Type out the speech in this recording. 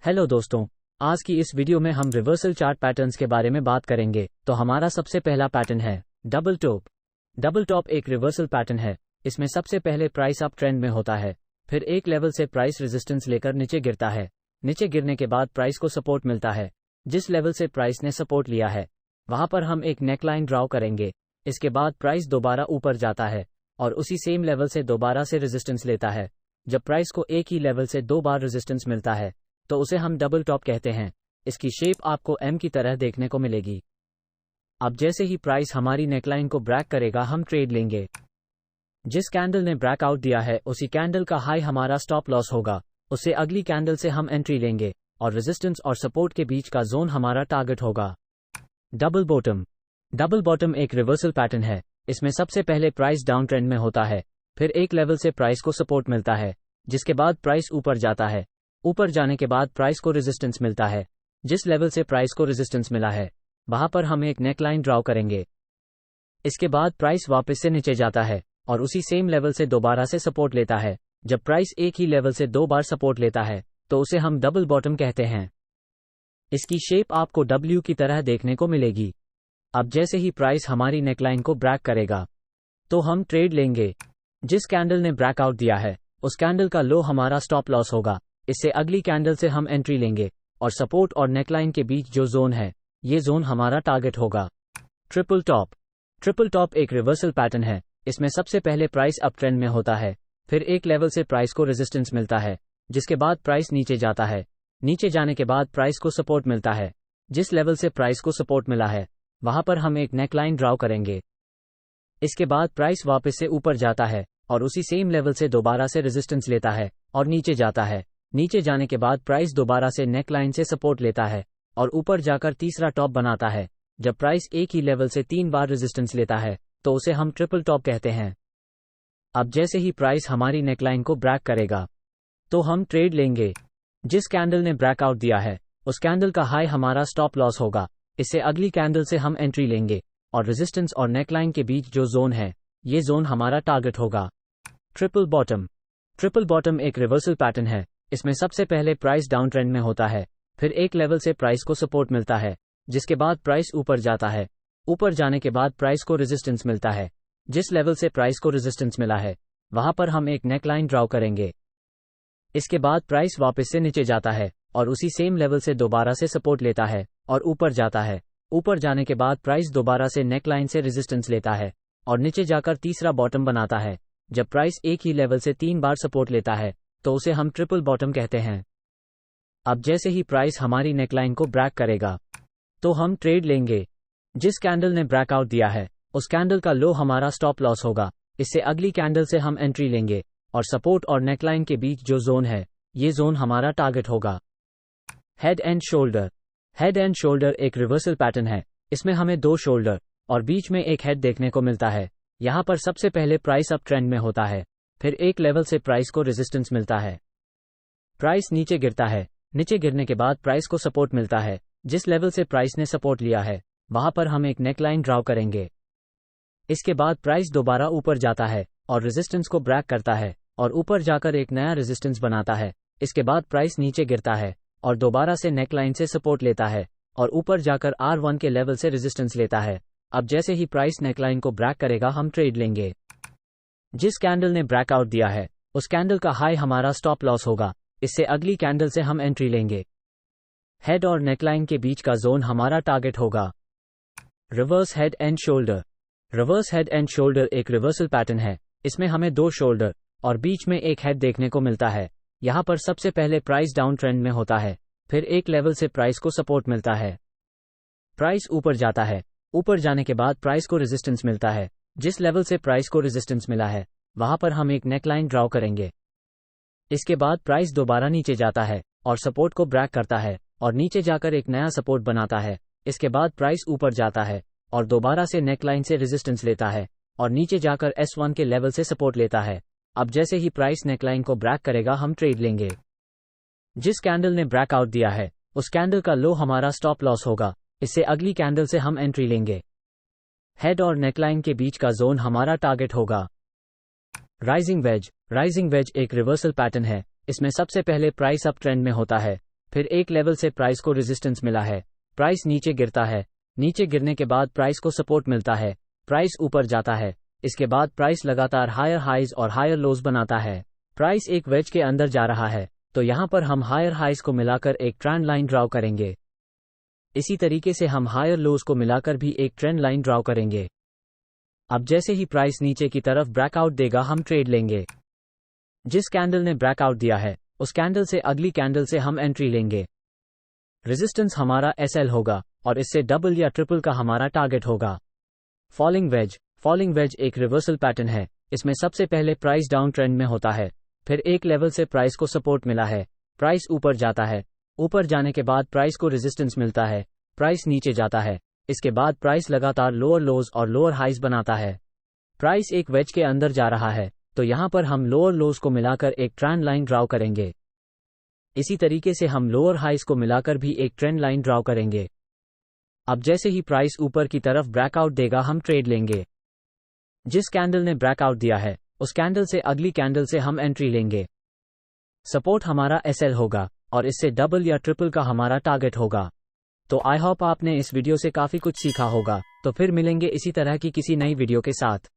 Hello दोस्तों, आज की इस वीडियो में हम रिवर्सल चार्ट पैटर्न्स के बारे में बात करेंगे। तो हमारा सबसे पहला पैटर्न है डबल टॉप। डबल टॉप एक रिवर्सल पैटर्न है। इसमें सबसे पहले प्राइस अप ट्रेंड में होता है, फिर एक लेवल से प्राइस रेजिस्टेंस लेकर नीचे गिरता है। नीचे गिरने के बाद प्राइस को सपोर्ट मिलता है। जिस लेवल से प्राइस ने सपोर्ट लिया है वहां पर हम एक नेकलाइन ड्रॉ करेंगे। इसके बाद प्राइस दोबारा ऊपर जाता है और उसी सेम लेवल से दोबारा से रेजिस्टेंस लेता है। जब प्राइस को एक ही लेवल से दो बार रेजिस्टेंस मिलता है तो उसे हम डबल टॉप कहते हैं। इसकी शेप आपको एम की तरह देखने को मिलेगी। अब जैसे ही प्राइस हमारी नेकलाइन को ब्रेक करेगा हम ट्रेड लेंगे। जिस कैंडल ने ब्रेकआउट दिया है उसी कैंडल का हाई हमारा स्टॉप लॉस होगा। उससे अगली कैंडल से हम एंट्री लेंगे और रेजिस्टेंस और सपोर्ट के बीच का जोन हमारा टारगेट होगा। Double bottom. डबल बॉटम एक रिवर्सल पैटर्न है। इसमें सबसे पहले प्राइस डाउन ट्रेंड में होता है, फिर एक लेवल से प्राइस को सपोर्ट मिलता है, जिसके बाद प्राइस ऊपर जाता है। ऊपर जाने के बाद प्राइस को रेजिस्टेंस मिलता है। जिस लेवल से प्राइस को रेजिस्टेंस मिला है वहां पर हम एक नेकलाइन ड्रॉ करेंगे। इसके बाद प्राइस वापस से नीचे जाता है और उसी सेम लेवल से दोबारा से सपोर्ट लेता है। जब प्राइस एक ही लेवल से दो बार सपोर्ट लेता है तो उसे हम डबल बॉटम कहते हैं। इसकी शेप आपको डब्ल्यू की तरह देखने को मिलेगी। अब जैसे ही प्राइस हमारी नेकलाइन को ब्रेक करेगा तो हम ट्रेड लेंगे। जिस कैंडल ने ब्रेकआउट दिया है उस कैंडल का लो हमारा स्टॉप लॉस होगा। इससे अगली कैंडल से हम एंट्री लेंगे और सपोर्ट और नेकलाइन के बीच जो जोन है ये जोन हमारा टारगेट होगा। Triple top. ट्रिपल टॉप एक रिवर्सल पैटर्न है। इसमें सबसे पहले प्राइस अप ट्रेंड में होता है, फिर एक लेवल से प्राइस को रेजिस्टेंस मिलता है, जिसके बाद प्राइस नीचे जाता है। नीचे जाने के बाद प्राइस को सपोर्ट मिलता है। जिस लेवल से प्राइस को सपोर्ट मिला है वहां पर हम एक नेकलाइन ड्रॉ करेंगे। इसके बाद प्राइस वापस से ऊपर जाता है और उसी सेम लेवल से दोबारा से रेजिस्टेंस लेता है और नीचे जाता है। नीचे जाने के बाद प्राइस दोबारा से नेकलाइन से सपोर्ट लेता है और ऊपर जाकर तीसरा टॉप बनाता है। जब प्राइस एक ही लेवल से तीन बार रेजिस्टेंस लेता है तो उसे हम ट्रिपल टॉप कहते हैं। अब जैसे ही प्राइस हमारी नेकलाइन को ब्रेक करेगा तो हम ट्रेड लेंगे। जिस कैंडल ने ब्रेकआउट दिया है उस कैंडल का हाई हमारा स्टॉप लॉस होगा। इससे अगली कैंडल से हम एंट्री लेंगे और रेजिस्टेंस और नेकलाइन के बीच जो जोन है ये जोन हमारा टारगेट होगा। Triple bottom. ट्रिपल बॉटम एक रिवर्सल पैटर्न है। इसमें सबसे पहले प्राइस डाउन ट्रेंड में होता है, फिर एक लेवल से प्राइस को सपोर्ट मिलता है, जिसके बाद प्राइस ऊपर जाता है। ऊपर जाने के बाद प्राइस को रेजिस्टेंस मिलता है। जिस लेवल से प्राइस को रेजिस्टेंस मिला है वहां पर हम एक नेकलाइन ड्रॉ करेंगे। इसके बाद प्राइस वापस से नीचे जाता है और उसी सेम लेवल से दोबारा से सपोर्ट लेता है और ऊपर जाता है। ऊपर जाने के बाद प्राइस दोबारा से नेकलाइन से रेजिस्टेंस लेता है और नीचे जाकर तीसरा बॉटम बनाता है। जब प्राइस एक ही लेवल से तीन बार सपोर्ट लेता है तो उसे हम ट्रिपल बॉटम कहते हैं। अब जैसे ही प्राइस हमारी नेकलाइन को ब्रेक करेगा तो हम ट्रेड लेंगे। जिस कैंडल ने ब्रेकआउट दिया है उस कैंडल का लो हमारा स्टॉप लॉस होगा। इससे अगली कैंडल से हम एंट्री लेंगे और सपोर्ट और नेकलाइन के बीच जो जोन है ये जोन हमारा टारगेट होगा। Head and shoulder. Head and shoulder एक रिवर्सल पैटर्न है। इसमें हमें दो शोल्डर और बीच में एक हेड देखने को मिलता है। यहाँ पर सबसे पहले प्राइस अप ट्रेंड में होता है, फिर एक लेवल से प्राइस को रेजिस्टेंस मिलता है। प्राइस नीचे गिरता है। नीचे गिरने के बाद प्राइस को सपोर्ट मिलता है। जिस लेवल से प्राइस ने सपोर्ट लिया है वहां पर हम एक नेकलाइन ड्रॉ करेंगे। इसके बाद प्राइस दोबारा ऊपर जाता है और रेजिस्टेंस को ब्रेक करता है और ऊपर जाकर एक नया रेजिस्टेंस बनाता है। इसके बाद प्राइस नीचे गिरता है और दोबारा से नेकलाइन से सपोर्ट लेता है और ऊपर जाकर R1 के लेवल से रेजिस्टेंस लेता है। अब जैसे ही प्राइस नेकलाइन को ब्रेक करेगा हम ट्रेड लेंगे। जिस कैंडल ने ब्रेकआउट दिया है उस कैंडल का हाई हमारा स्टॉप लॉस होगा। इससे अगली कैंडल से हम एंट्री लेंगे। हेड और नेकलाइन के बीच का जोन हमारा टारगेट होगा। Reverse head and shoulder. Reverse head and shoulder एक रिवर्सल पैटर्न है। इसमें हमें दो शोल्डर और बीच में एक हेड देखने को मिलता है। यहाँ पर सबसे पहले प्राइस डाउन ट्रेंड में होता है, फिर एक लेवल से प्राइस को सपोर्ट मिलता है। प्राइस ऊपर जाता है। ऊपर जाने के बाद प्राइस को रेजिस्टेंस मिलता है। जिस लेवल से प्राइस को रेजिस्टेंस मिला है वहां पर हम एक नेकलाइन ड्रॉ करेंगे। इसके बाद प्राइस दोबारा नीचे जाता है और सपोर्ट को ब्रेक करता है और नीचे जाकर एक नया सपोर्ट बनाता है। इसके बाद प्राइस ऊपर जाता है और दोबारा से नेकलाइन से रेजिस्टेंस लेता है और नीचे जाकर S1 के लेवल से सपोर्ट लेता है। अब जैसे ही प्राइस नेकलाइन को ब्रेक करेगा हम ट्रेड लेंगे। जिस कैंडल ने ब्रेकआउट दिया है उस कैंडल का लो हमारा स्टॉप लॉस होगा। इससे अगली कैंडल से हम एंट्री लेंगे। हेड और नेकलाइन के बीच का जोन हमारा टारगेट होगा। Rising veg. राइजिंग वेज एक रिवर्सल पैटर्न है। इसमें सबसे पहले प्राइस अप ट्रेंड में होता है, फिर एक लेवल से प्राइस को रेजिस्टेंस मिला है, प्राइस नीचे गिरता है, नीचे गिरने के बाद प्राइस को सपोर्ट मिलता है, प्राइस ऊपर जाता है, इसके बाद प्राइस लगातार हायर हाइज और हायर लोज बनाता है। प्राइस एक वेज के अंदर जा रहा है, तो यहाँ पर हम हायर हाइज को मिलाकर एक ट्रेंड लाइन ड्रॉ करेंगे। इसी तरीके से हम हायर लोज को मिलाकर भी एक ट्रेंड लाइन ड्रॉ करेंगे। अब जैसे ही प्राइस नीचे की तरफ ब्रेकआउट देगा हम ट्रेड लेंगे। जिस कैंडल ने ब्रेकआउट दिया है उस कैंडल से अगली कैंडल से हम एंट्री लेंगे। रेजिस्टेंस हमारा SL होगा और इससे डबल या ट्रिपल का हमारा टारगेट होगा। फॉलिंग वेज एक रिवर्सल पैटर्न है। इसमें सबसे पहले प्राइस डाउन ट्रेंड में होता है, फिर एक लेवल से प्राइस को सपोर्ट मिला है, प्राइस ऊपर जाता है, ऊपर जाने के बाद प्राइस को रेजिस्टेंस मिलता है, प्राइस नीचे जाता है, इसके बाद प्राइस लगातार लोअर लोज और लोअर हाइज बनाता है। प्राइस एक वेज के अंदर जा रहा है, तो यहाँ पर हम लोअर लोज को मिलाकर एक ट्रेंड लाइन ड्रॉ करेंगे। इसी तरीके से हम लोअर हाइज को मिलाकर भी एक ट्रेंड लाइन ड्रॉ करेंगे। अब जैसे ही प्राइस ऊपर की तरफ ब्रेकआउट देगा हम ट्रेड लेंगे। जिस कैंडल ने ब्रेकआउट दिया है उस कैंडल से अगली कैंडल से हम एंट्री लेंगे। सपोर्ट हमारा SL होगा और इससे डबल या ट्रिपल का हमारा टारगेट होगा। तो आई होप आपने इस वीडियो से काफी कुछ सीखा होगा। तो फिर मिलेंगे इसी तरह की किसी नई वीडियो के साथ।